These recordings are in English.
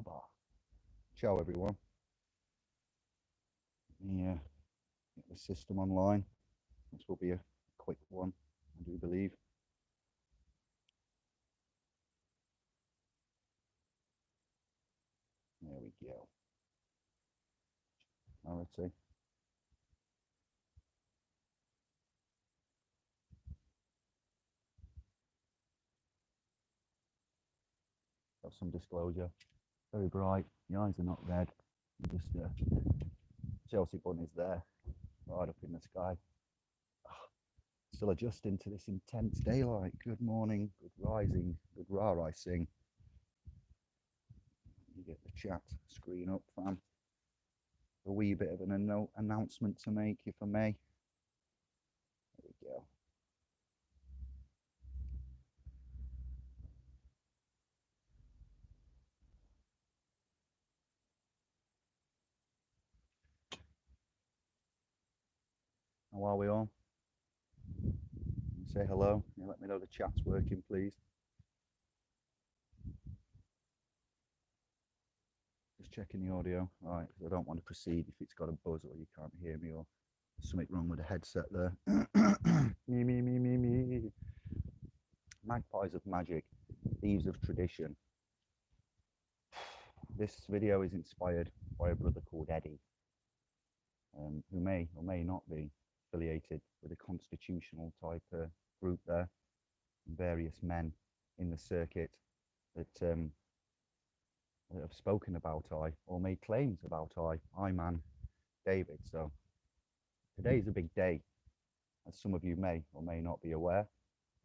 Merhaba. Ciao everyone. Yeah, get the system online. This will be a quick one, I do believe. There we go. Now let's see. Got some disclosure. Very bright. The eyes are not red. Just Chelsea bun is there, right up in the sky. Still adjusting to this intense daylight. Good morning, good rising, good rising. You get the chat screen up, fam. A wee bit of an announcement to make, if I may. There we go. How are we all? Say hello. Can you let me know the chat's working, please? Just checking the audio. All right, because I don't want to proceed if it's got a buzz or you can't hear me or there's something wrong with the headset there. Me. Magpies of magic, thieves of tradition. This video is inspired by a brother called Eddie, who may or may not be affiliated with a constitutional type group there. Various men in the circuit that have spoken about I or made claims about I man David. So today is a big day, as some of you may or may not be aware.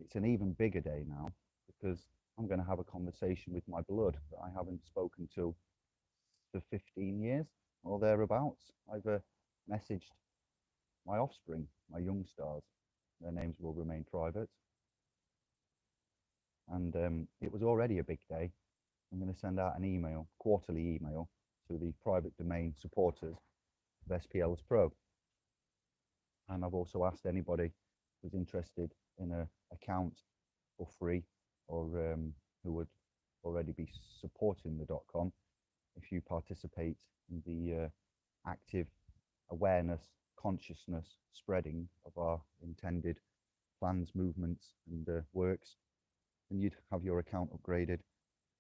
It's an even bigger day now because I'm going to have a conversation with my blood that I haven't spoken to for 15 years or thereabouts. I've messaged my offspring, my young stars. Their names will remain private. And it was already a big day. I'm going to send out an email, quarterly email, to the private domain supporters of SPL's Pro. And I've also asked anybody who's interested in an account for free or who would already be supporting the .com, if you participate in the active awareness, consciousness spreading of our intended plans, movements and works, then you'd have your account upgraded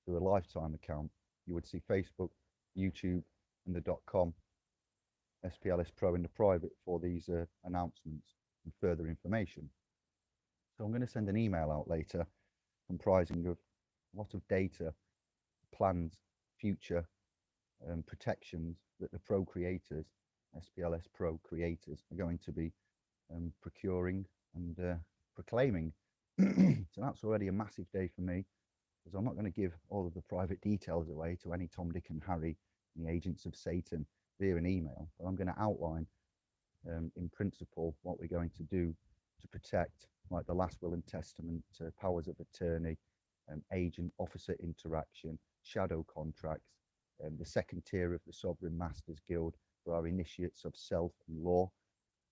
to a lifetime account. You would see Facebook, YouTube and the .com SPLS Pro in the private for these announcements and further information. So I'm going to send an email out later comprising of a lot of data, plans, future protections that the Pro creators, SPLS Pro creators, are going to be procuring and proclaiming. So that's already a massive day for me, because I'm not going to give all of the private details away to any Tom, Dick and Harry, the agents of Satan, via an email, but I'm going to outline in principle what we're going to do to protect, like the last will and testament, powers of attorney, agent officer interaction, shadow contracts, the second tier of the Sovereign Masters Guild for our initiates of self and law,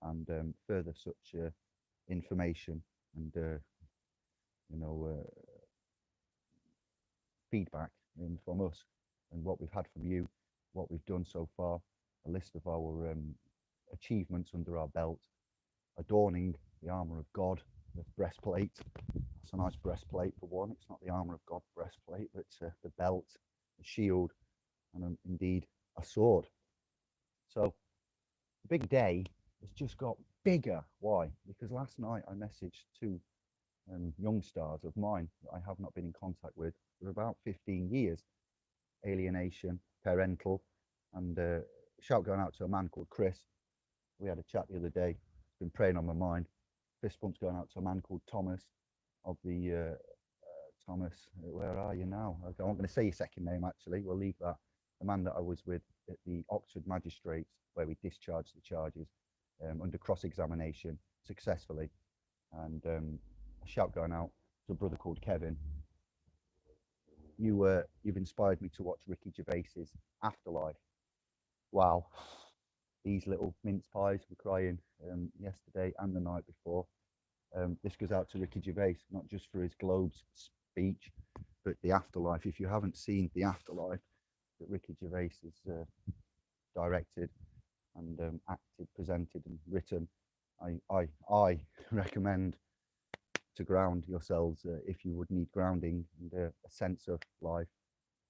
and further such information and feedback from us and what we've had from you, what we've done so far, a list of our achievements under our belt, adorning the armor of God, the breastplate. That's a nice breastplate for one. It's not the armor of God breastplate, but the belt, the shield, and indeed a sword. So the big day has just got bigger. Why? Because last night I messaged two young stars of mine that I have not been in contact with for about 15 years. Alienation, parental, and shout going out to a man called Chris. We had a chat the other day. It's been preying on my mind. Fist bumps going out to a man called Thomas of the Thomas. Where are you now? Okay, I'm not going to say your second name. Actually, we'll leave that. The man that I was with at the Oxford Magistrates, where we discharged the charges under cross-examination successfully, and a shout going out to a brother called Kevin. You've inspired me to watch Ricky Gervais's Afterlife. Wow, these little mince pies were crying yesterday and the night before. This goes out to Ricky Gervais, not just for his Globes speech, but the Afterlife. If you haven't seen the Afterlife, that Ricky Gervais has directed and acted, presented, and written. I recommend to ground yourselves if you would need grounding and a sense of life,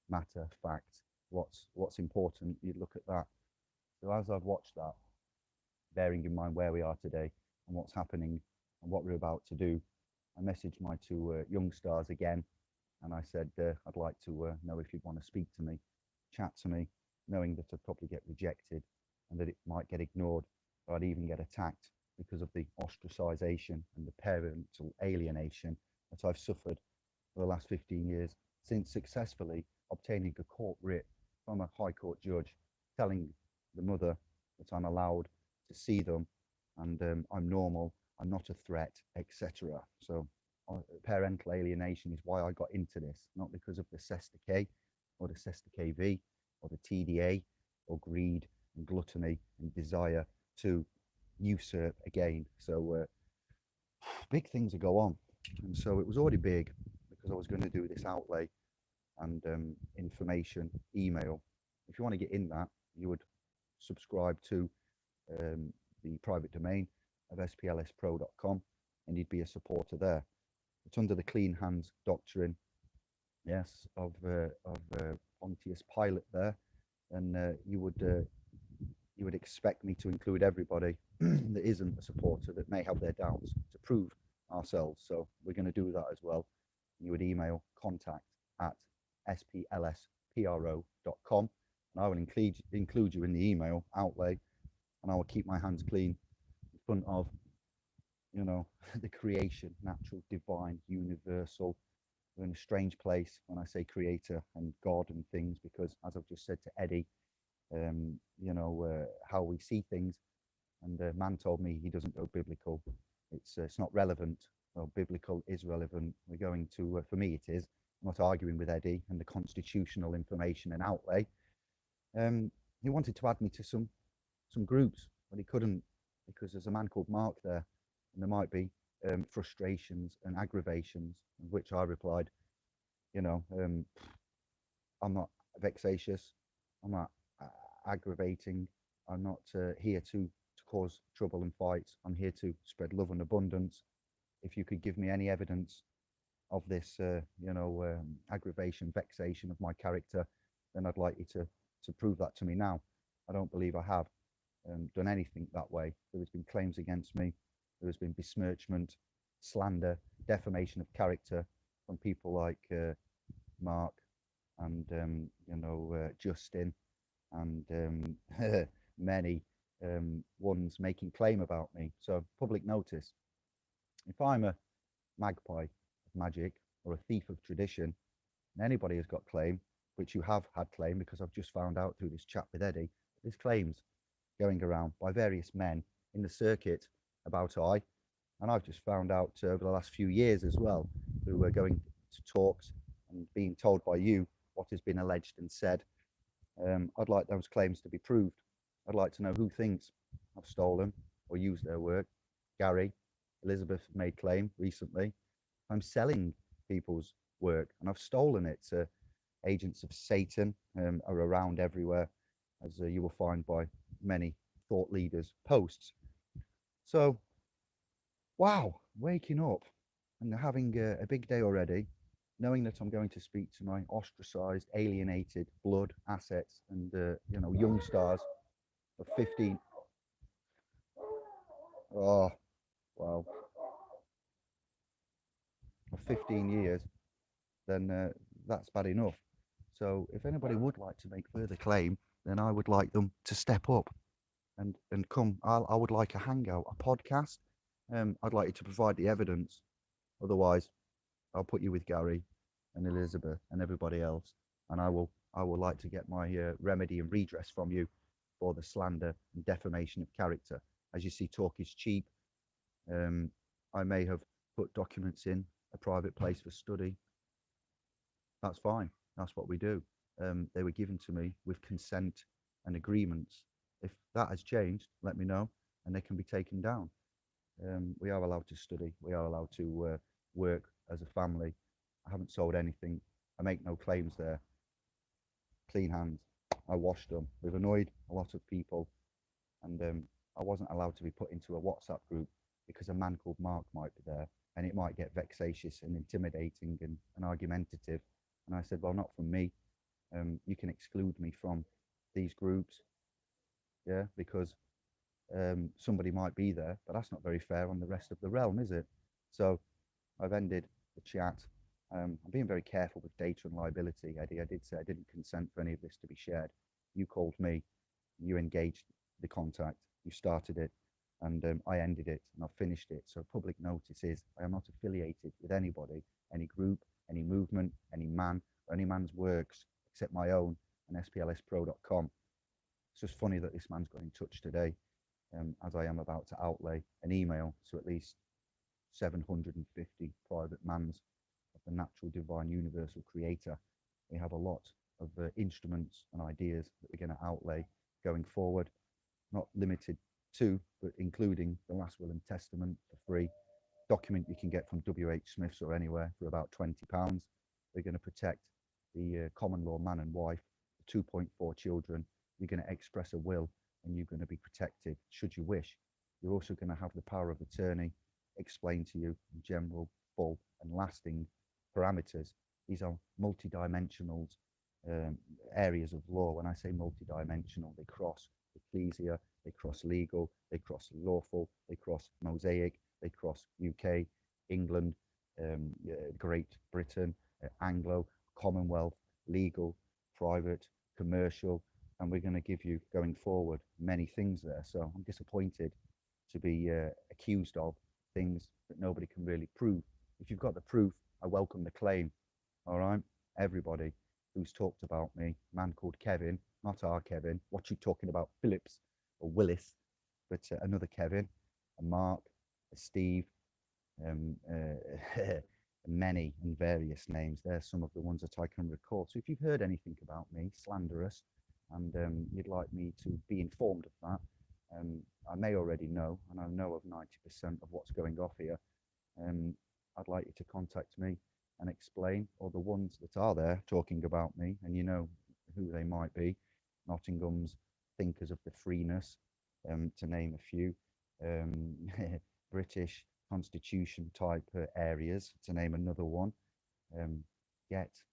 matter, fact, what's important. You'd look at that. So as I've watched that, bearing in mind where we are today and what's happening and what we're about to do, I messaged my two young stars again, and I said I'd like to know if you'd want to speak to me, chat to me, knowing that I'd probably get rejected and that it might get ignored, or I'd even get attacked because of the ostracization and the parental alienation that I've suffered for the last 15 years since successfully obtaining a court writ from a High Court judge telling the mother that I'm allowed to see them and I'm normal, I'm not a threat, etc. So parental alienation is why I got into this, not because of the Cesta K or the Cesta KV or the TDA or greed and gluttony and desire to usurp again. So big things to go on, and so it was already big because I was going to do this outlay and information email. If you want to get in that, you would subscribe to the private domain of splspro.com and you'd be a supporter there. It's under the clean hands doctrine, yes, of Pontius Pilate there, and you would expect me to include everybody that isn't a supporter that may have their doubts to prove ourselves. So we're going to do that as well. You would email contact@splspro.com and I will include you in the email outlay, and I will keep my hands clean in front of, you know, the creation, natural, divine, universal. We're in a strange place when I say creator and God and things, because as I've just said to Eddie, you know, how we see things, and man told me he doesn't go biblical. It's not relevant. Well, biblical is relevant. We're going to, for me it is. I'm not arguing with Eddie and the constitutional information and outlay. He wanted to add me to some groups, but he couldn't, because there's a man called Mark there, and there might be frustrations and aggravations, which I replied, you know, I'm not vexatious, I'm not aggravating, I'm not here to cause trouble and fights. I'm here to spread love and abundance. If you could give me any evidence of this, you know, aggravation, vexation of my character, then I'd like you to prove that to me now. I don't believe I have done anything that way. There has been claims against me. There has been besmirchment, slander, defamation of character from people like Mark and, you know, Justin and many ones making claim about me. So public notice. If I'm a magpie of magic or a thief of tradition, and anybody has got claim, which you have had claim, because I've just found out through this chat with Eddie, there's claims going around by various men in the circuit about I, and I've just found out over the last few years as well, through going to talks and being told by you what has been alleged and said. I'd like those claims to be proved. I'd like to know who thinks I've stolen or used their work. Gary, Elizabeth made claim recently. I'm selling people's work and I've stolen it. Agents of Satan are around everywhere, as you will find by many thought leaders' posts. So, wow, waking up and having a big day already, knowing that I'm going to speak to my ostracized, alienated blood assets and you know, young stars of 15. Oh, wow. Of 15 years, then that's bad enough. So if anybody would like to make further claim, then I would like them to step up and come. I would like a hangout, a podcast. I'd like you to provide the evidence. Otherwise, I'll put you with Gary and Elizabeth and everybody else, and I will like to get my remedy and redress from you for the slander and defamation of character. As you see, talk is cheap. I may have put documents in a private place for study. That's fine. That's what we do. They were given to me with consent and agreements. If that has changed, let me know and they can be taken down. We are allowed to study. We are allowed to work as a family. I haven't sold anything. I make no claims there. clean hands. I washed them. We've annoyed a lot of people, and I wasn't allowed to be put into a WhatsApp group because a man called Mark might be there, and it might get vexatious and intimidating and argumentative. And I said, well, not from me. You can exclude me from these groups, yeah, because somebody might be there, but that's not very fair on the rest of the realm, is it? So I've ended the chat. I'm being very careful with data and liability, Eddie. I did say I didn't consent for any of this to be shared. You called me, you engaged the contact, you started it, and I ended it and I've finished it. So public notice is I am not affiliated with anybody, any group, any movement, any man, or any man's works except my own and splspro.com. It's just funny that this man's got in touch today, as I am about to outlay an email to at least 750 private mans of the natural, divine, universal creator. We have a lot of instruments and ideas that we're going to outlay going forward, not limited to, but including the last will and testament for free. Document you can get from WH Smith's or anywhere for about £20. We're going to protect the common law man and wife, the 2.4 children. You're going to express a will and you're going to be protected should you wish. You're also going to have the power of attorney explained to you in general, full and lasting parameters. These are multi-dimensional areas of law. When I say multi-dimensional, they cross ecclesia, they cross legal, they cross lawful, they cross mosaic, they cross UK, England, Great Britain, Anglo, Commonwealth, legal, private, commercial, and we're going to give you going forward many things there. So I'm disappointed to be accused of things that nobody can really prove. If you've got the proof, I welcome the claim. All right, everybody who's talked about me, man called Kevin, not our Kevin. What you talking about, Phillips or Willis, but another Kevin, a Mark, a Steve, many and various names. There's some of the ones that I can recall. So if you've heard anything about me, slanderous, and you'd like me to be informed of that, I may already know, and I know of 90% of what's going off here. I'd like you to contact me and explain, or the ones that are there talking about me, and you know who they might be. Nottingham's thinkers of the freeness, to name a few. British Constitution type areas, to name another one. Get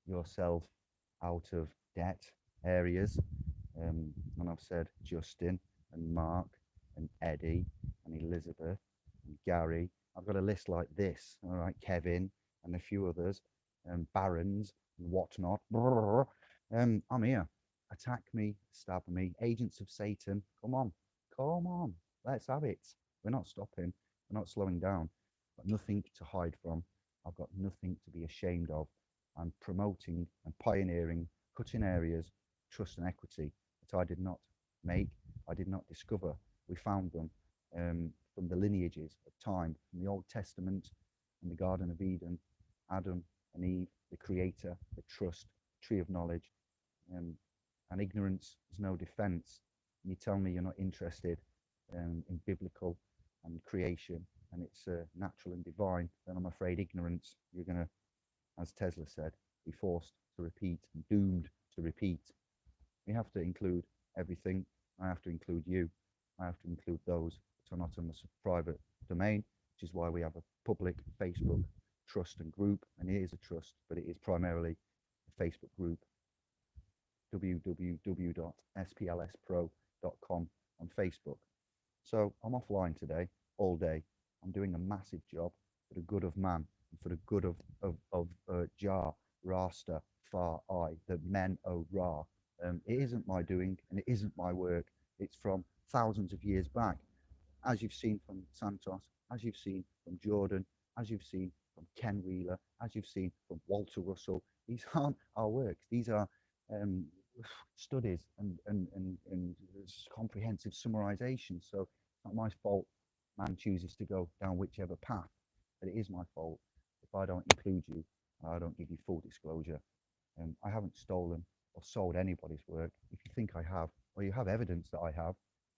yourself out of debt areas. And I've said Justin and Mark and Eddie and Elizabeth and Gary. I've got a list like this, all right, Kevin and a few others, barons and whatnot. I'm here. Attack me, stab me, agents of Satan. Come on, let's have it. We're not stopping, we're not slowing down. I've got nothing to hide from. I've got nothing to be ashamed of. I'm promoting and pioneering cutting areas, trust and equity that I did not make, I did not discover. We found them from the lineages of time, from the Old Testament and the Garden of Eden, Adam and Eve, the Creator, the trust, tree of knowledge, and ignorance is no defense. You tell me you're not interested in biblical and creation, and it's natural and divine, then I'm afraid ignorance, you're going to, as Tesla said, be forced to repeat and doomed to repeat. We have to include everything. I have to include you. I have to include those that are not in the private domain, which is why we have a public Facebook trust and group, and it is a trust, but it is primarily a Facebook group, www.splspro.com on Facebook. So I'm offline today, all day. I'm doing a massive job for the good of man and for the good of Jah, Rasta, Far I, the men o Ra. It isn't my doing and it isn't my work. It's from thousands of years back, as you've seen from Santos, as you've seen from Jordan, as you've seen from Ken Wheeler, as you've seen from Walter Russell. These aren't our works. These are studies and comprehensive summarizations. So it's not my fault man chooses to go down whichever path, but it is my fault if I don't include you and I don't give you full disclosure. I haven't stolen or sold anybody's work. If you think I have, or you have evidence that I have,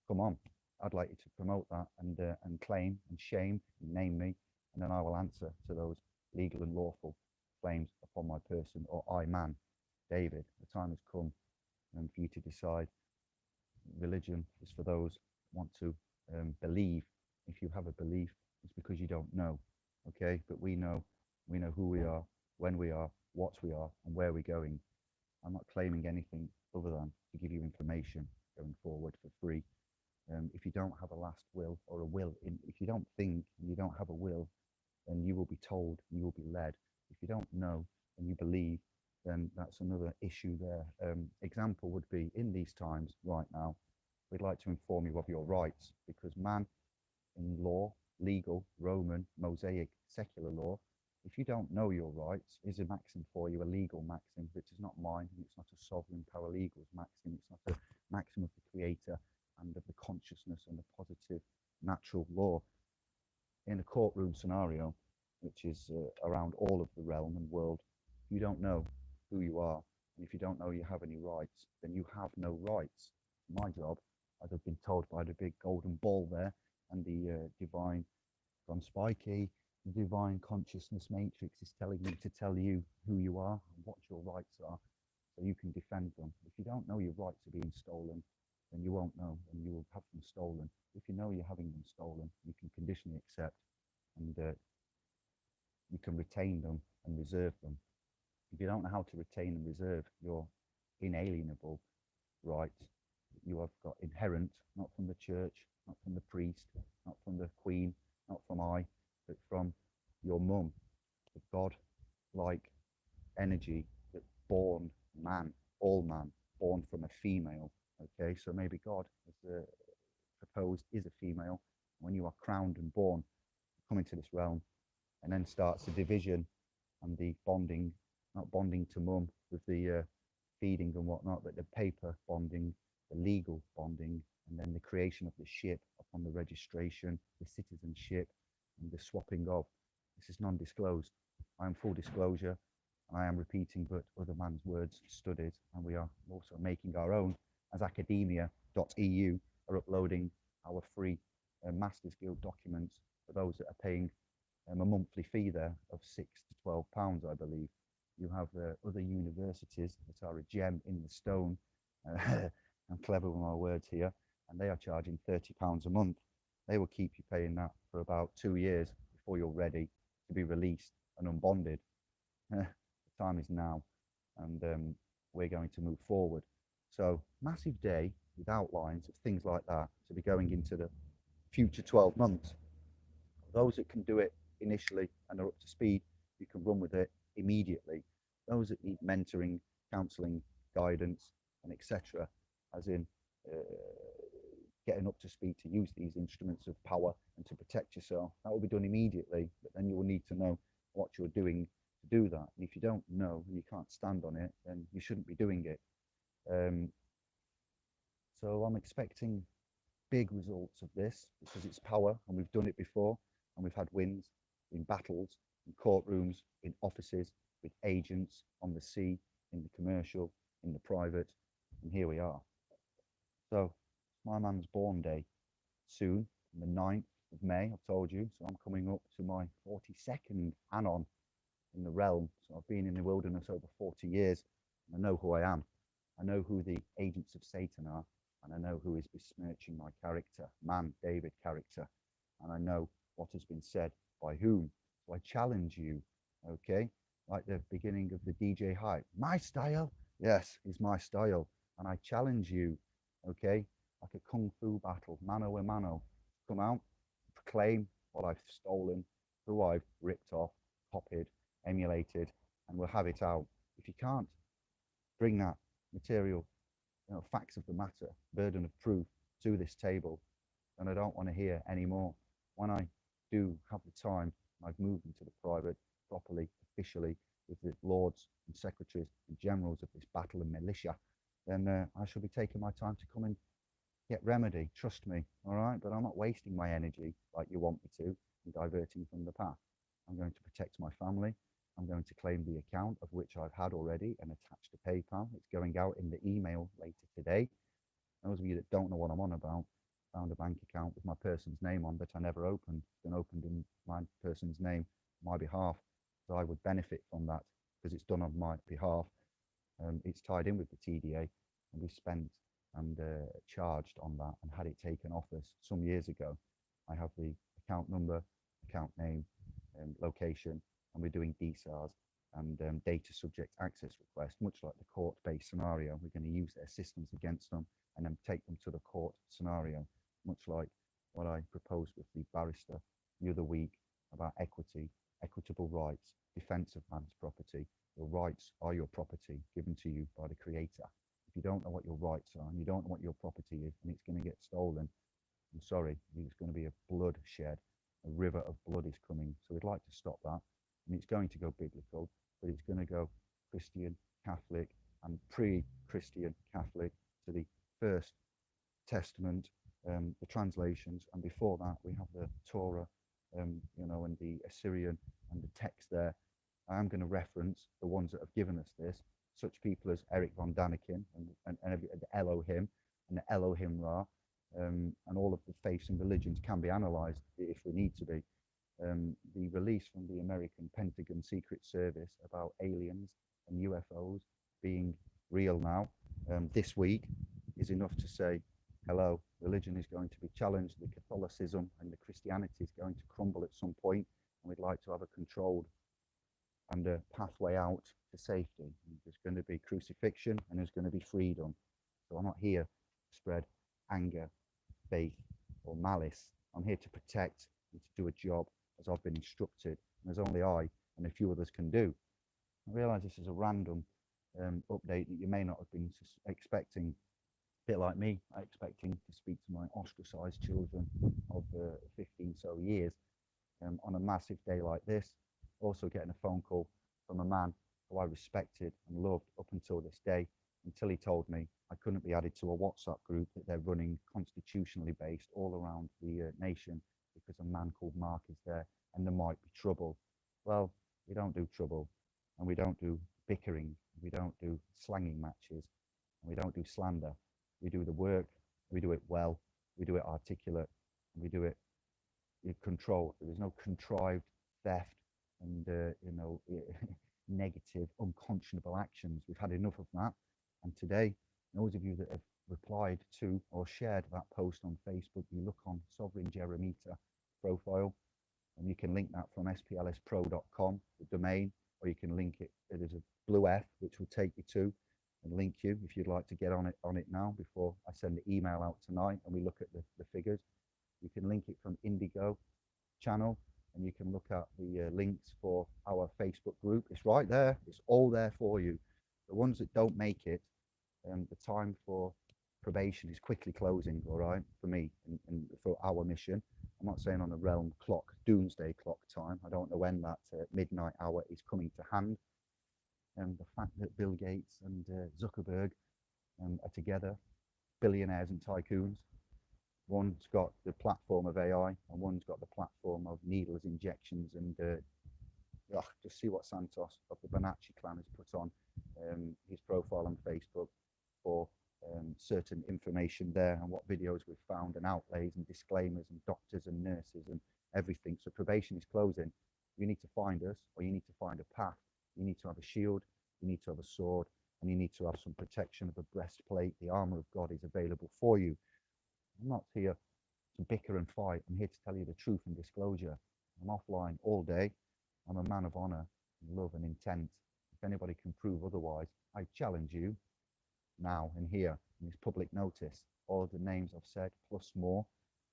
come on. I'd like you to promote that and claim and shame and name me, and then I will answer to those legal and lawful claims upon my person, or I man David, the time has come for you to decide. Religion is for those who want to believe. If you have a belief, it's because you don't know. Okay, but we know who we are, when we are, what we are, and where we're going. I'm not claiming anything other than to give you information going forward for free. If you don't have a last will or a will, if you don't think and you don't have a will, then you will be told, you will be led. If you don't know and you believe, then that's another issue there. Example would be in these times right now, we'd like to inform you of your rights, because man in law, legal, Roman, Mosaic, secular law, if you don't know your rights, is a maxim for you, a legal maxim, which is not mine, and it's not a sovereign paralegal's maxim, it's not a maxim of the creator and of the consciousness and the positive natural law. In a courtroom scenario, which is around all of the realm and world, if you don't know who you are, and if you don't know you have any rights, then you have no rights. My job, as I've been told by the big golden ball there, and the divine from Spikey, the divine consciousness matrix is telling me to tell you who you are and what your rights are, so you can defend them. If you don't know your rights are being stolen, then you won't know, and you will have them stolen. If you know you're having them stolen, you can conditionally accept, and you can retain them and reserve them. If you don't know how to retain and reserve your inalienable rights, you have got inherent, not from the church, not from the priest, not from the queen, not from I, but from your mum, the God-like energy that born man, all man, born from a female. Okay, so maybe God has proposed is a female. When you are crowned and born, come into this realm, and then starts the division and the bonding, not bonding to mum with the feeding and whatnot, but the paper bonding, the legal bonding, and then the creation of the ship upon the registration, the citizenship, and the swapping of. This is non-disclosed. I am full disclosure, and I am repeating but other man's words studied, and we are also making our own, as academia.eu are uploading our free Masters Guild documents for those that are paying a monthly fee there of £6 to £12, I believe. You have other universities that are a gem in the stone. I'm clever with my words here, and they are charging £30 a month. They will keep you paying that for about 2 years before you're ready to be released and unbonded. The time is now, and we're going to move forward. So, massive day with outlines of things like that to be going into the future 12 months. Those that can do it initially and are up to speed, you can run with it immediately. Those that need mentoring, counselling, guidance, and etc., as in getting up to speed to use these instruments of power and to protect yourself, that will be done immediately, but then you will need to know what you're doing to do that. And if you don't know and you can't stand on it, then you shouldn't be doing it. So I'm expecting big results of this because it's power, and we've done it before, and we've had wins in battles, in courtrooms, in offices, with agents, on the sea, in the commercial, in the private, and here we are. So my man's born day soon, on the 9th of May, I've told you, so I'm coming up to my 42nd Anon in the realm. So I've been in the wilderness over 40 years, and I know who I am. I know who the agents of Satan are, and I know who is besmirching my character, man, David character, and I know what has been said by whom. So I challenge you, okay? Like the beginning of the DJ hype. My style, yes, is my style, and I challenge you, okay? Like a kung fu battle, mano a mano. Come out, proclaim what I've stolen, who I've ripped off, copied, emulated, and we'll have it out. If you can't bring that material, facts of the matter, burden of proof to this table, then I don't want to hear anymore. When I do have the time, I've moved into the private properly, officially, with the lords and secretaries and generals of this battle and militia, then I shall be taking my time to come and get remedy. Trust me, all right? But I'm not wasting my energy like you want me to and diverting from the path. I'm going to protect my family. I'm going to claim the account, of which I've had already and attached to PayPal. It's going out in the email later today. Those of you that don't know what I'm on about, found a bank account with my person's name on that I never opened. It's been opened in my person's name, my behalf. So I would benefit from that because it's done on my behalf. It's tied in with the TDA, and we spent and charged on that and had it taken off us some years ago. I have the account number, account name, location, and we're doing DSARs and data subject access request, much like the court-based scenario. We're going to use their systems against them and then take them to the court scenario, much like what I proposed with the barrister the other week about equity, equitable rights, defence of man's property. Your rights are your property given to you by the Creator. If you don't know what your rights are and you don't know what your property is and it's going to get stolen, I'm sorry, there's going to be a bloodshed. A river of blood is coming. So we'd like to stop that. And it's going to go biblical, but it's going to go Christian, Catholic, and pre-Christian Catholic to the First Testament, the translations, and before that we have the Torah, and the Assyrian and the text there. I am going to reference the ones that have given us this, such people as Eric von Daniken and the Elohim and the Elohim Ra, and all of the faiths and religions can be analysed if we need to be. The release from the American Pentagon Secret Service about aliens and UFOs being real now this week is enough to say, hello, religion is going to be challenged, the Catholicism and the Christianity is going to crumble at some point, and we'd like to have a controlled and a pathway out to safety. There's going to be crucifixion and there's going to be freedom. So I'm not here to spread anger, faith, or malice. I'm here to protect and to do a job as I've been instructed, and as only I and a few others can do. I realise this is a random update that you may not have been expecting. A bit like me, expecting to speak to my ostracised children of 15 so years on a massive day like this. Also getting a phone call from a man who I respected and loved up until this day, until he told me I couldn't be added to a WhatsApp group that they're running constitutionally based all around the nation because a man called Mark is there and there might be trouble. Well, we don't do trouble, and we don't do bickering, we don't do slanging matches, and we don't do slander. We do the work, we do it well, we do it articulate, and we do it controlled. There is no contrived theft and negative, unconscionable actions. We've had enough of that. And today, those of you that have replied to or shared that post on Facebook, you look on Sovereign Jeremita profile, and you can link that from splspro.com, the domain, or you can link it. There's a blue F which will take you to and link you if you'd like to get on it now before I send the email out tonight and we look at the figures. You can link it from Indigo channel, and you can look at the links for our Facebook group. It's right there. It's all there for you. The ones that don't make it, the time for probation is quickly closing, all right, for me and for our mission. I'm not saying on a realm clock, doomsday clock time. I don't know when that midnight hour is coming to hand. And the fact that Bill Gates and Zuckerberg are together, billionaires and tycoons. One's got the platform of AI and one's got the platform of needles, injections, and just see what Santos of the Bonacci clan has put on his profile on Facebook for certain information there, and what videos we've found and outlays and disclaimers and doctors and nurses and everything. So probation is closing. You need to find us, or you need to find a path. You need to have a shield, you need to have a sword, and you need to have some protection of a breastplate. The armor of God is available for you. I'm not here to bicker and fight. I'm here to tell you the truth and disclosure. I'm offline all day. I'm a man of honor, love, and intent. If anybody can prove otherwise, I challenge you now and here in this public notice. All of the names I've said, plus more.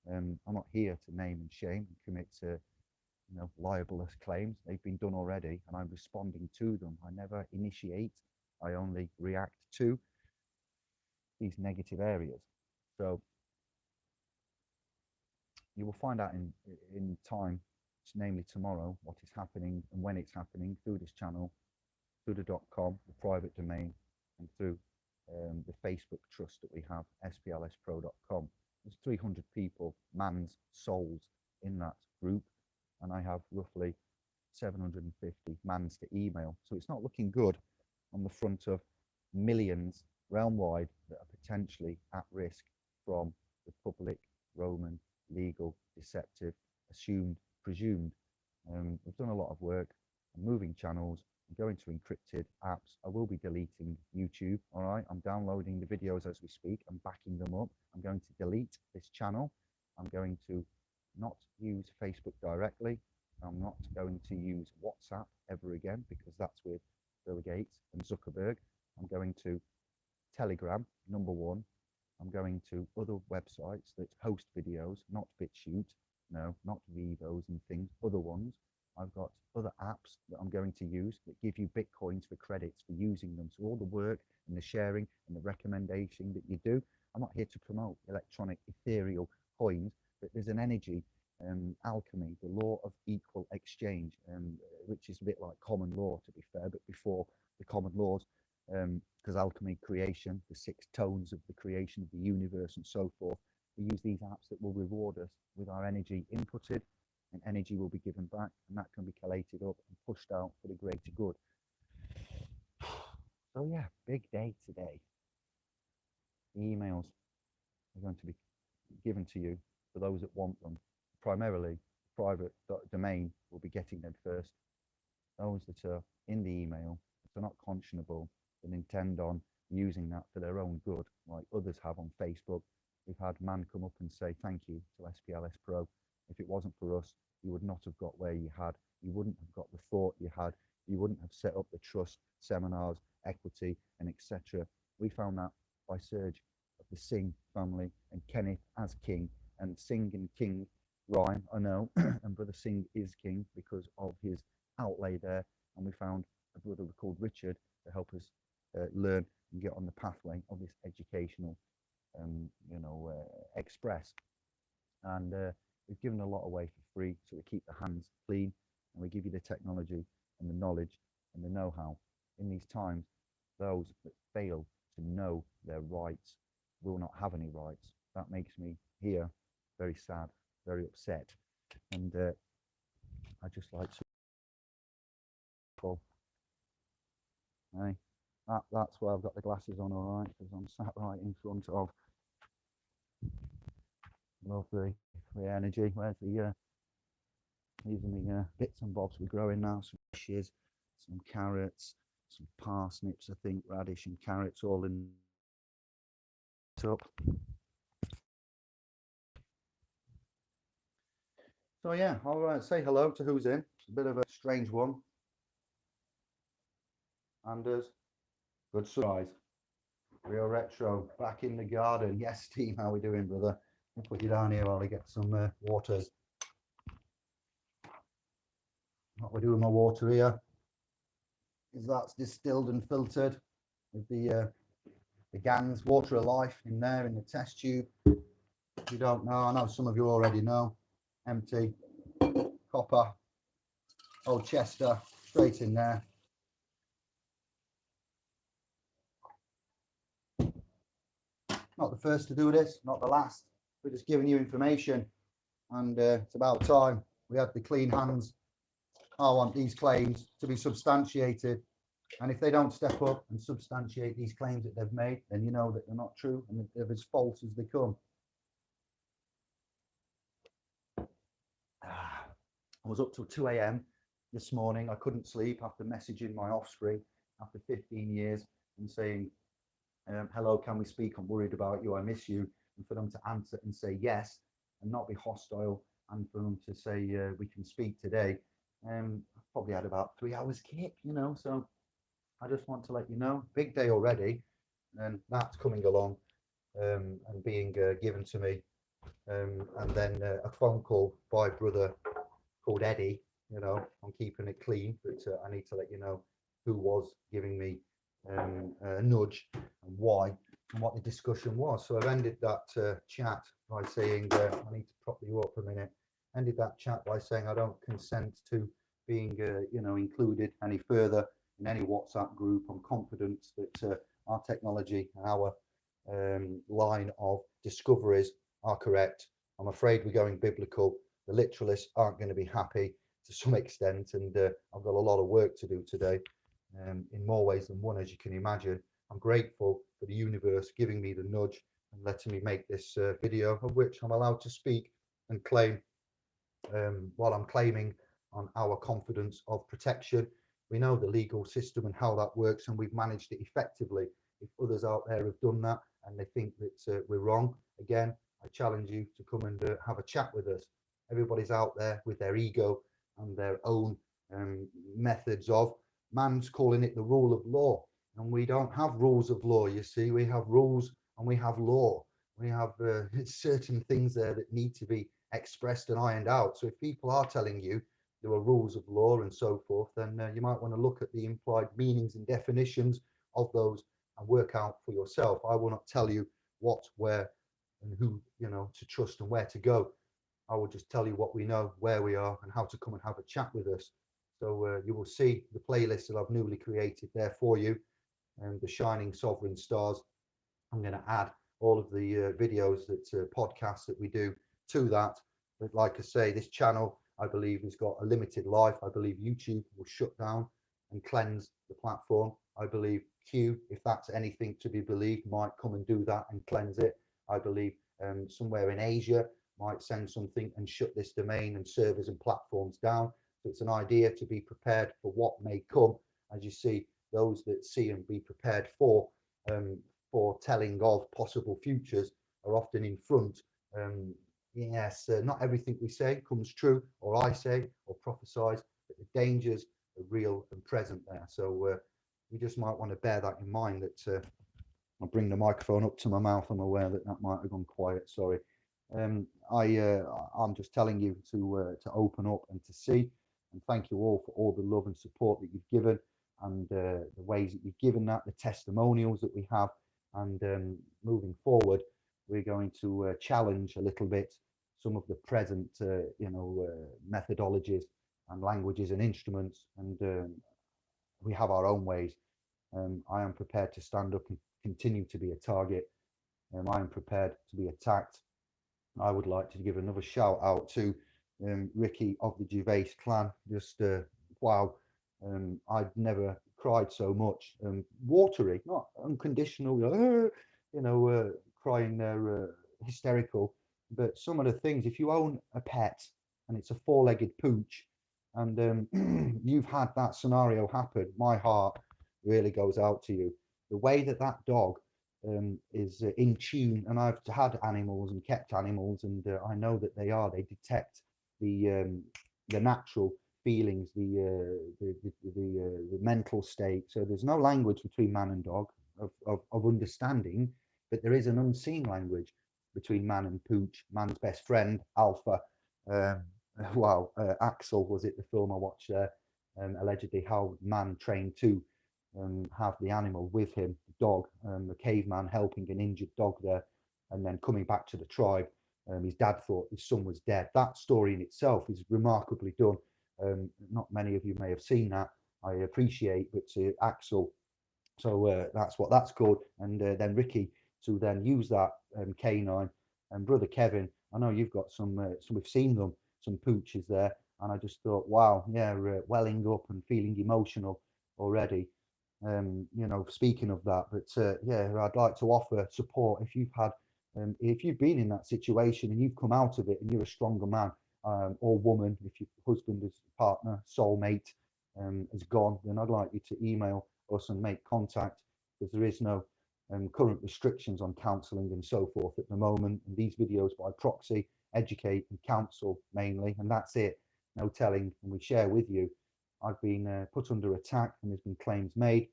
I'm not here to name and shame and commit to libelous claims. They've been done already, and I'm responding to them. I never initiate. I only react to these negative areas. So you will find out in time, namely tomorrow, what is happening and when it's happening through this channel, through the .com, the private domain, and through the Facebook trust that we have, splspro.com. There's 300 people, man's souls in that group, and I have roughly 750 mans to email. So it's not looking good on the front of millions realm-wide that are potentially at risk from the public, Roman, legal, deceptive, assumed, presumed. We've done a lot of work on moving channels, I'm going to encrypted apps. I will be deleting YouTube. All right. I'm downloading the videos as we speak. I'm backing them up. I'm going to delete this channel. I'm going to not use Facebook directly. I'm not going to use WhatsApp ever again because that's with Bill Gates and Zuckerberg. I'm going to Telegram, number one. I'm going to other websites that host videos, not BitChute, no, not Vivos and things, other ones. I've got other apps that I'm going to use that give you Bitcoins for credits for using them. So all the work and the sharing and the recommendation that you do, I'm not here to promote electronic ethereal coins, but there's an energy alchemy, the law of equal exchange, which is a bit like common law, to be fair, but before the common laws, because alchemy, creation, the 6 tones of the creation of the universe and so forth. We use these apps that will reward us with our energy inputted, and energy will be given back, and that can be collated up and pushed out for the greater good. So yeah, big day today. The emails are going to be given to you for those that want them. Primarily, private domain will be getting them first. Those that are in the email, if they're not conscionable and intend on using that for their own good, like others have on Facebook. We've had man come up and say thank you to SPLS Pro. If it wasn't for us, you would not have got where you had. You wouldn't have got the thought you had. You wouldn't have set up the trust, seminars, equity, and etc. We found that by Serge of the Singh family and Kenneth as king, and Singh and king rhyme, I know, and brother Singh is king because of his outlay there. And we found a brother called Richard to help us learn and get on the pathway of this educational express. And we've given a lot away for free, so we keep the hands clean, and we give you the technology and the knowledge and the know-how. In these times, those that fail to know their rights will not have any rights. That makes me here very sad, very upset, and I just like to. Hey, that's why I've got the glasses on, all right, because I'm sat right in front of lovely free energy. Where's the these are the bits and bobs we're growing now, some fishes, some carrots, some parsnips, I think, radish and carrots all in up. So yeah, I'll say hello to who's in. It's a bit of a strange one. Anders, good surprise. Real retro, back in the garden. Yes, Steve, how we doing, brother? I'll put you down here while I get some waters. What we do with my water here is that's distilled and filtered with the GANs, water of life, in there in the test tube. If you don't know, I know some of you already know. Empty, copper, old Chester, straight in there. Not the first to do this, not the last. We're just giving you information, and it's about time we had the clean hands. I want these claims to be substantiated, and if they don't step up and substantiate these claims that they've made, then you know that they're not true and they're as false as they come. I was up till 2 a.m. this morning. I couldn't sleep after messaging my offspring after 15 years and saying, hello, can we speak? I'm worried about you. I miss you. And for them to answer and say yes and not be hostile, and for them to say we can speak today. I probably had about 3 hours kick, so I just want to let you know, big day already, and that's coming along and being given to me. And then a phone call by brother called Eddie. I'm keeping it clean, but I need to let you know who was giving me a nudge and why and what the discussion was. So I've ended that chat by saying I need to prop you up a minute. Ended that chat by saying I don't consent to being included any further in any WhatsApp group. I'm confident that our technology and our line of discoveries are correct. I'm afraid we're going biblical. The literalists aren't going to be happy to some extent, and I've got a lot of work to do today in more ways than one, as you can imagine. I'm grateful for the universe giving me the nudge and letting me make this video, of which I'm allowed to speak and claim while I'm claiming on our confidence of protection, We know the legal system and how that works, and we've managed it effectively. If others out there have done that and they think that we're wrong, again, I challenge you to come and have a chat with us. Everybody's out there with their ego and their own methods of. Man's calling it the rule of law, and we don't have rules of law. You see, we have rules and we have law. We have certain things there that need to be expressed and ironed out. So if people are telling you there are rules of law and so forth, then you might want to look at the implied meanings and definitions of those and work out for yourself. I will not tell you what, where, and who, to trust and where to go. I will just tell you what we know, where we are, and how to come and have a chat with us. So you will see the playlist that I've newly created there for you, and the Shining Sovereign Stars. I'm going to add all of the videos, that podcasts that we do to that. But like I say, this channel, I believe, has got a limited life. I believe YouTube will shut down and cleanse the platform. I believe Q, if that's anything to be believed, might come and do that and cleanse it. I believe somewhere in Asia might send something and shut this domain and servers and platforms down. So it's an idea to be prepared for what may come. As you see, those that see and be prepared for telling of possible futures are often in front. Yes, not everything we say comes true, or I say, or prophesies, but the dangers are real and present there. So you just might want to bear that in mind. That I'll bring the microphone up to my mouth. I'm aware that that might have gone quiet. Sorry. I'm just telling you to open up and to see. And thank you all for all the love and support that you've given, and the ways that you've given that, the testimonials that we have. And moving forward, we're going to challenge a little bit some of the present, methodologies and languages and instruments, and we have our own ways. I am prepared to stand up and continue to be a target. I am prepared to be attacked. I would like to give another shout out to Ricky of the Gervais clan. Just wow, I'd never cried so much. Watery, not unconditional, crying there, hysterical. But some of the things, if you own a pet and it's a four-legged pooch, and you've had that scenario happen, my heart really goes out to you. The way that that dog is in tune, and I've had animals and kept animals, and I know that they detect the natural feelings, the mental state. So there's no language between man and dog of understanding, but there is an unseen language between man and pooch, man's best friend, Alpha. Axel, was it the film I watched there? Allegedly how man trained to have the animal with him, the dog, the caveman helping an injured dog there, and then coming back to the tribe. His dad thought his son was dead. That story in itself is remarkably done. Not many of you may have seen that. I appreciate, but Axel. So that's called. And then Ricky to then use that canine, and brother Kevin. I know you've got some we've seen them, some pooches there, and I just thought, wow, yeah, welling up and feeling emotional already. Speaking of that, but yeah, I'd like to offer support if if you've been in that situation and you've come out of it and you're a stronger man or woman, if your husband is partner, soulmate has gone, then I'd like you to email us and make contact, because there is no current restrictions on counselling and so forth at the moment. And these videos by proxy educate and counsel mainly, and that's it. No telling, and we share with you. I've been put under attack, and there's been claims made,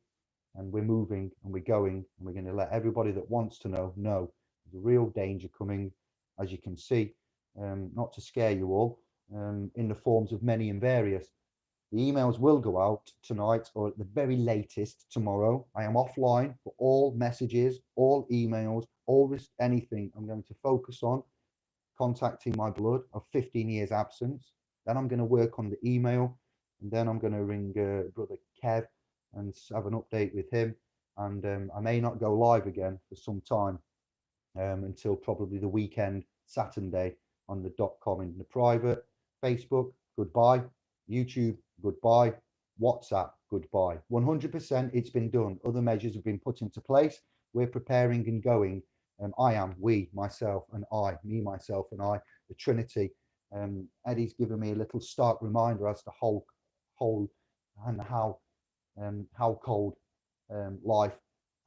and we're moving and we're going, and we're going to let everybody that wants to know there's a real danger coming, as you can see, not to scare you all, in the forms of many and various. The emails will go out tonight, or at the very latest tomorrow. I am offline for all messages, all emails, all anything. I'm going to focus on contacting my blood of 15 years absence. Then I'm going to work on the email, and then I'm going to ring brother Kev and have an update with him. And I may not go live again for some time, until probably the weekend, Saturday, on the .com in the private. Facebook, goodbye. YouTube, goodbye. WhatsApp, goodbye. 100% it's been done. Other measures have been put into place. We're preparing and going. We, myself, and I, me, myself, and I, the Trinity. Eddie's given me a little stark reminder as to whole and how how cold life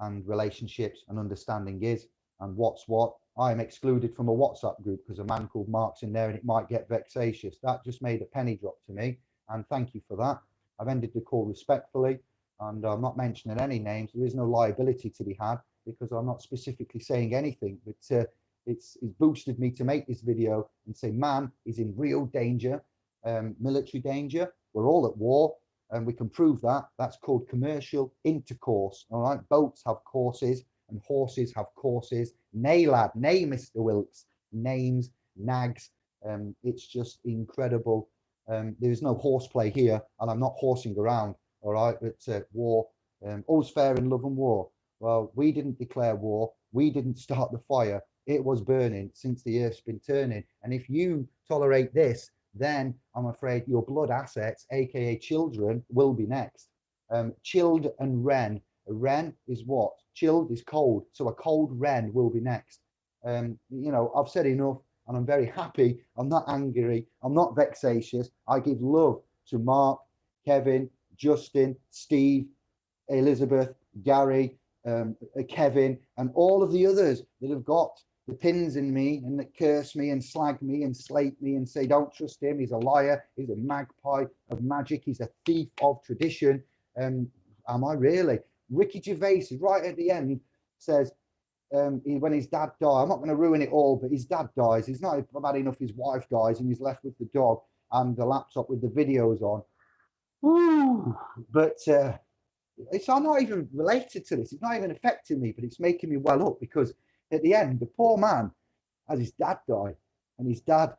and relationships and understanding is, and what's what. I'm excluded from a WhatsApp group because a man called Mark's in there and it might get vexatious. That just made a penny drop to me, and thank you for that. I've ended the call respectfully, and I'm not mentioning any names. There is no liability to be had because I'm not specifically saying anything, but it's boosted me to make this video and say man is in real danger, military danger. We're all at war, and we can prove that. That's called commercial intercourse. All right, boats have courses and horses have courses. Nay, lad, nay, Mr. Wilkes, names, nags. It's just incredible. There's no horseplay here, and I'm not horsing around. All right, it's war. All's fair in love and war. Well, we didn't declare war. We didn't start the fire. It was burning since the earth's been turning. And if you tolerate this, then I'm afraid your blood assets, aka children, will be next. Chilled and wren. A wren is what? Chilled is cold. So a cold wren will be next. You know, I've said enough, and I'm very happy. I'm not angry. I'm not vexatious. I give love to Mark, Kevin, Justin, Steve, Elizabeth, Gary, Kevin, and all of the others that have got the pins in me and that curse me and slag me and slate me and say, don't trust him. He's a liar. He's a magpie of magic. He's a thief of tradition. Am I really? Ricky Gervais, right at the end, says, when his dad died, I'm not going to ruin it all, but his dad dies. He's not bad enough his wife dies and he's left with the dog and the laptop with the videos on. Ooh, but it's not even related to this. It's not even affecting me, but it's making me well up because at the end, the poor man has his dad die, and his dad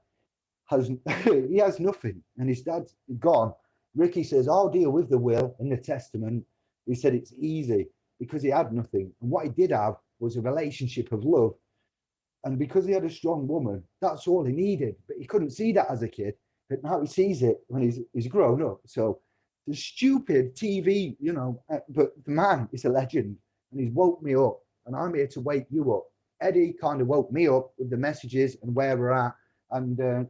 has he has nothing, and his dad's gone. Ricky says, "I'll deal with the will and the testament." He said it's easy because he had nothing, and what he did have was a relationship of love. And because he had a strong woman, that's all he needed. But he couldn't see that as a kid. But now he sees it when he's grown up. So the stupid TV, you know, but the man is a legend, and he's woke me up, and I'm here to wake you up. Eddie kind of woke me up with the messages and where we're at, and the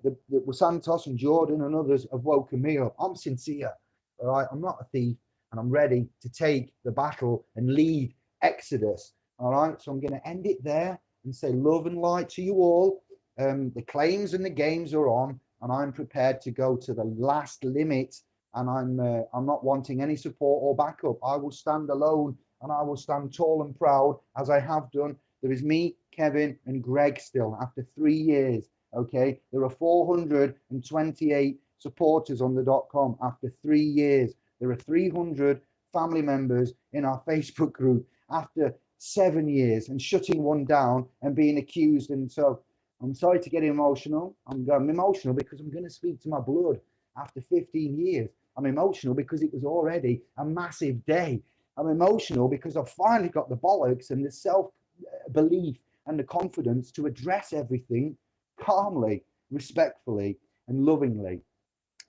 Santos and Jordan and others have woken me up. I'm sincere, all right? I'm not a thief, and I'm ready to take the battle and lead Exodus, all right? So I'm going to end it there and say love and light to you all. The claims and the games are on, and I'm prepared to go to the last limit, and I'm not wanting any support or backup. I will stand alone, and I will stand tall and proud as I have done. There is me, Kevin, and Greg still after 3 years. Okay, there are 428 supporters on the .com after 3 years. There are 300 family members in our Facebook group after 7 years, and shutting one down and being accused. And so I'm sorry to get emotional. I'm emotional because I'm going to speak to my blood after 15 years. I'm emotional because it was already a massive day. I'm emotional because I've finally got the bollocks and the self-belief and the confidence to address everything calmly, respectfully, and lovingly.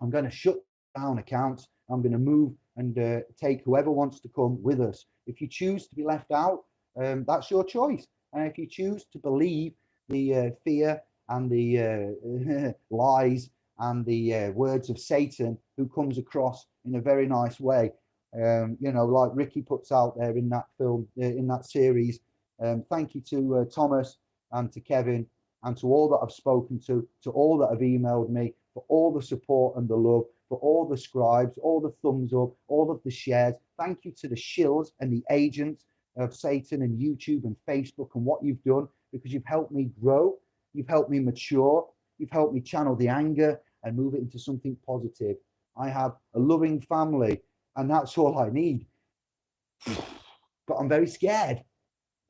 I'm going to shut down accounts. I'm going to move and take whoever wants to come with us. If you choose to be left out, that's your choice. And if you choose to believe the fear and the lies and the words of Satan, who comes across in a very nice way, you know, like Ricky puts out there in that film, in that series. Thank you to Thomas and to Kevin and to all that I've spoken to all that have emailed me, for all the support and the love, for all the scribes, all the thumbs up, all of the shares. Thank you to the shills and the agents of Satan and YouTube and Facebook and what you've done, because you've helped me grow, you've helped me mature, you've helped me channel the anger and move it into something positive. I have a loving family, and that's all I need. But I'm very scared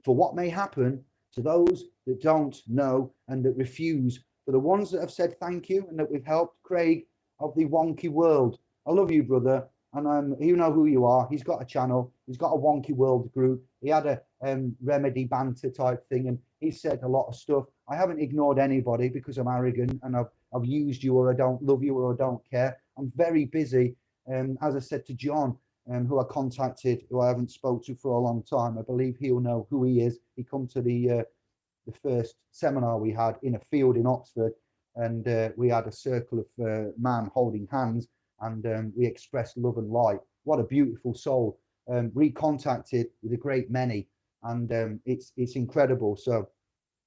for what may happen to those that don't know and that refuse. For the ones that have said thank you and that we've helped, Craig of the Wonky World, I love you, brother. And you know who you are. He's got a channel. He's got a Wonky World group. He had a remedy banter type thing, and he said a lot of stuff. I haven't ignored anybody because I'm arrogant and I've used you, or I don't love you, or I don't care. I'm very busy. As I said to John, who I contacted, who I haven't spoke to for a long time. I believe he'll know who he is. He come to the first seminar we had in a field in Oxford, and we had a circle of man holding hands, and we expressed love and light. what a beautiful soul. Recontacted with a great many, and it's incredible. So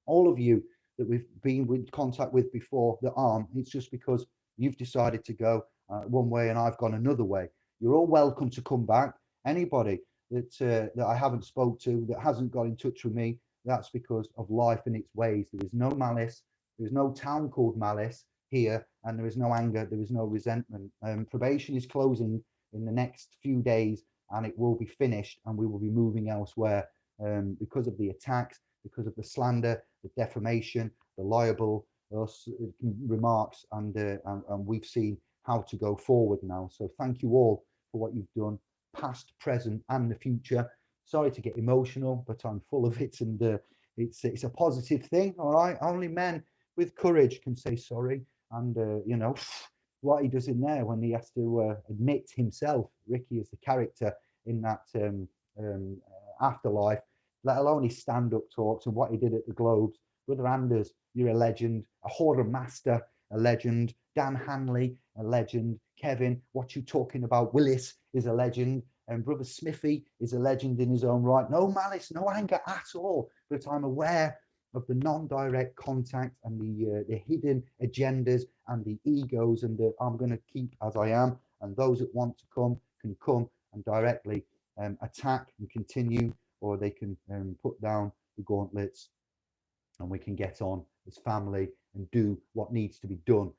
all of you that we've been in contact with before that aren't, it's just because you've decided to go one way and I've gone another way. You're all welcome to come back. Anybody that I haven't spoke to, that hasn't got in touch with me, that's because of life and its ways. There is no malice. There is no town called Malice here, and there is no anger. There is no resentment. Probation is closing in the next few days, and it will be finished, and we will be moving elsewhere because of the attacks, because of the slander, the defamation, the libel remarks, and we've seen how to go forward now. So thank you all for what you've done, past, present, and the future. Sorry to get emotional, but I'm full of it, and it's a positive thing. All right, only men with courage can say sorry, and you know what he does in there when he has to admit himself. Ricky is the character in that afterlife, let alone his stand-up talks and what he did at the Globes. Brother Anders, you're a legend. A Horror Master, a legend. Dan Hanley, a legend. Kevin, what you talking about? Willis is a legend. And Brother Smithy is a legend in his own right. No malice, no anger at all. But I'm aware of the non-direct contact and the hidden agendas and the egos, and I'm going to keep as I am. And those that want to come can come and directly attack and continue, or they can put down the gauntlets, and we can get on as family and do what needs to be done.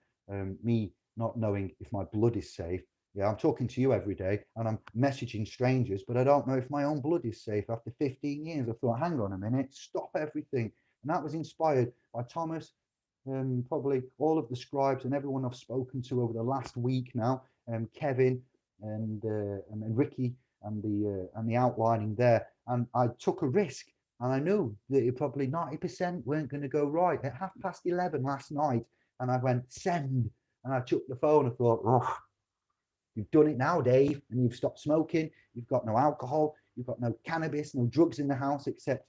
Me not knowing if my blood is safe. Yeah, I'm talking to you every day and I'm messaging strangers, but I don't know if my own blood is safe. After 15 years, I thought, hang on a minute, stop everything. And that was inspired by Thomas, probably all of the scribes and everyone I've spoken to over the last week now, Kevin and Ricky and the outlining there. And I took a risk, and I knew that it probably 90% weren't going to go right. At 11:30 last night, and I went send, and I took the phone. I thought, oh, you've done it now, Dave, and you've stopped smoking. You've got no alcohol. You've got no cannabis, no drugs in the house except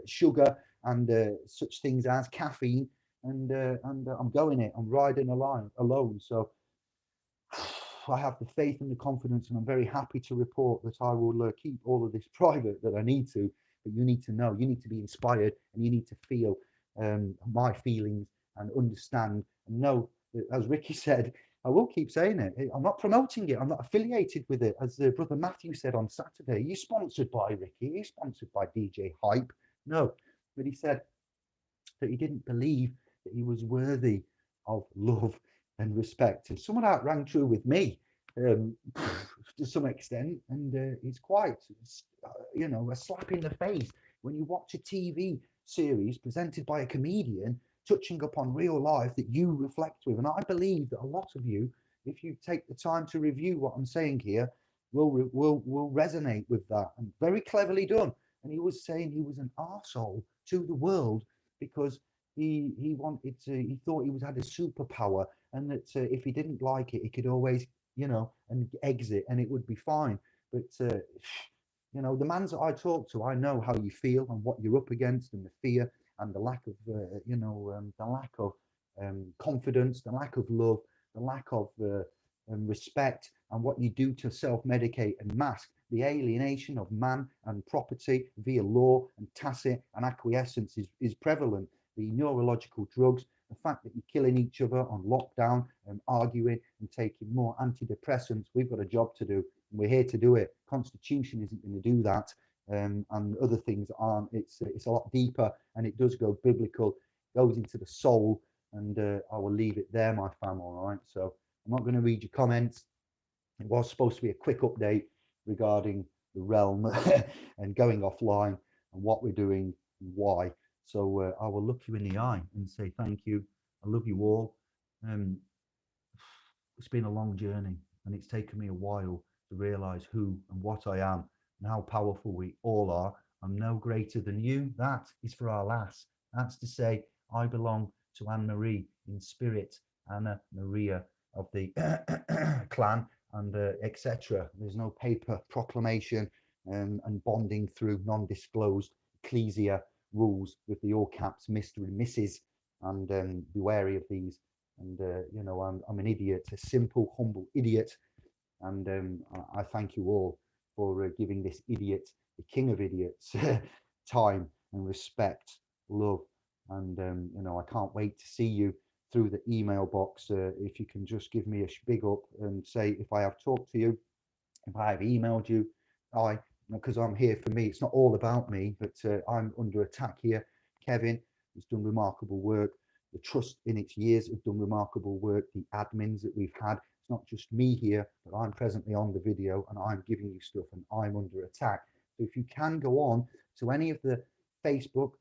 sugar and such things as caffeine. And I'm going it. I'm riding alone. So I have the faith and the confidence, and I'm very happy to report that I will keep all of this private that I need to. But you need to know, you need to be inspired, and you need to feel my feelings and understand and know that, as Ricky said, I will keep saying it. I'm not promoting it. I'm not affiliated with it. As Brother Matthew said on Saturday, are you sponsored by Ricky? Are you sponsored by DJ Hype? No. But he said that he didn't believe that he was worthy of love and respect. And some of that rang true with me to some extent. And it's quite, a slap in the face when you watch a TV series presented by a comedian touching upon real life that you reflect with. And I believe that a lot of you, if you take the time to review what I'm saying here, will resonate with that. And very cleverly done. And he was saying he was an arsehole to the world because he thought he had a superpower, and that if he didn't like it, he could always and exit, and it would be fine. But the mans that I talk to, I know how you feel and what you're up against, and the fear and the lack of confidence, the lack of love, the lack of respect, and what you do to self-medicate and mask the alienation of man and property via law, and tacit and acquiescence is prevalent. The neurological drugs, the fact that you're killing each other on lockdown and arguing and taking more antidepressants. We've got a job to do, and we're here to do it. Constitution isn't going to do that, and other things aren't. It's a lot deeper, and it does go biblical, goes into the soul, and I will leave it there, my fam. All right. So I'm not going to read your comments. It was supposed to be a quick update regarding the realm and going offline and what we're doing and why. So I will look you in the eye and say thank you. I love you all. It's been a long journey, and it's taken me a while to realize who and what I am and how powerful we all are. I'm no greater than you. That is for our lass. That's to say, I belong to Anne Marie in spirit, Anna Maria of the clan, and etc. There's no paper proclamation and bonding through non-disclosed ecclesia rules with the all caps Mr. and Mrs. and be wary of these. And I'm an idiot, a simple, humble idiot, And I thank you all for giving this idiot, the king of idiots, time and respect, love. And, you know, I can't wait to see you through the email box. If you can just give me a big up and say if I have talked to you, if I have emailed you, I, because I'm here for me. It's not all about me, but I'm under attack here. Kevin has done remarkable work. The trust in its years have done remarkable work. The admins that we've had, it's not just me here, but I'm presently on the video and I'm giving you stuff and I'm under attack. So if you can go on to any of the Facebook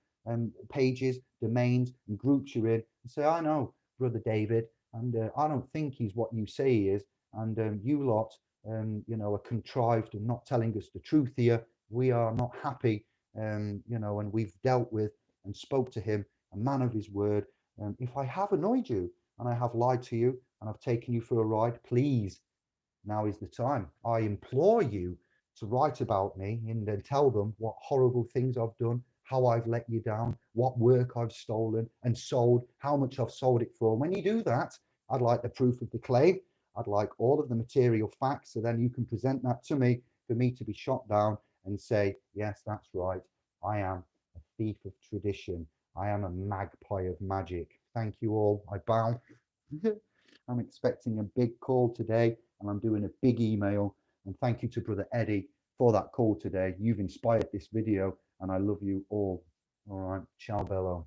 pages, domains, and groups you're in and say, I know Brother David, and I don't think he's what you say he is, and you lot you know, are contrived and not telling us the truth here. We are not happy, you know, and we've dealt with and spoke to him, a man of his word. If I have annoyed you and I have lied to you and I've taken you for a ride, please, now is the time. I implore you to write about me and then tell them what horrible things I've done, how I've let you down, what work I've stolen and sold, how much I've sold it for. And when you do that, I'd like the proof of the claim. I'd like all of the material facts, so then you can present that to me for me to be shot down and say, yes, that's right. I am a thief of tradition. I am a magpie of magic. Thank you all. I bow. I'm expecting a big call today and I'm doing a big email. And thank you to Brother Eddie for that call today. You've inspired this video and I love you all. All right. Ciao, bello.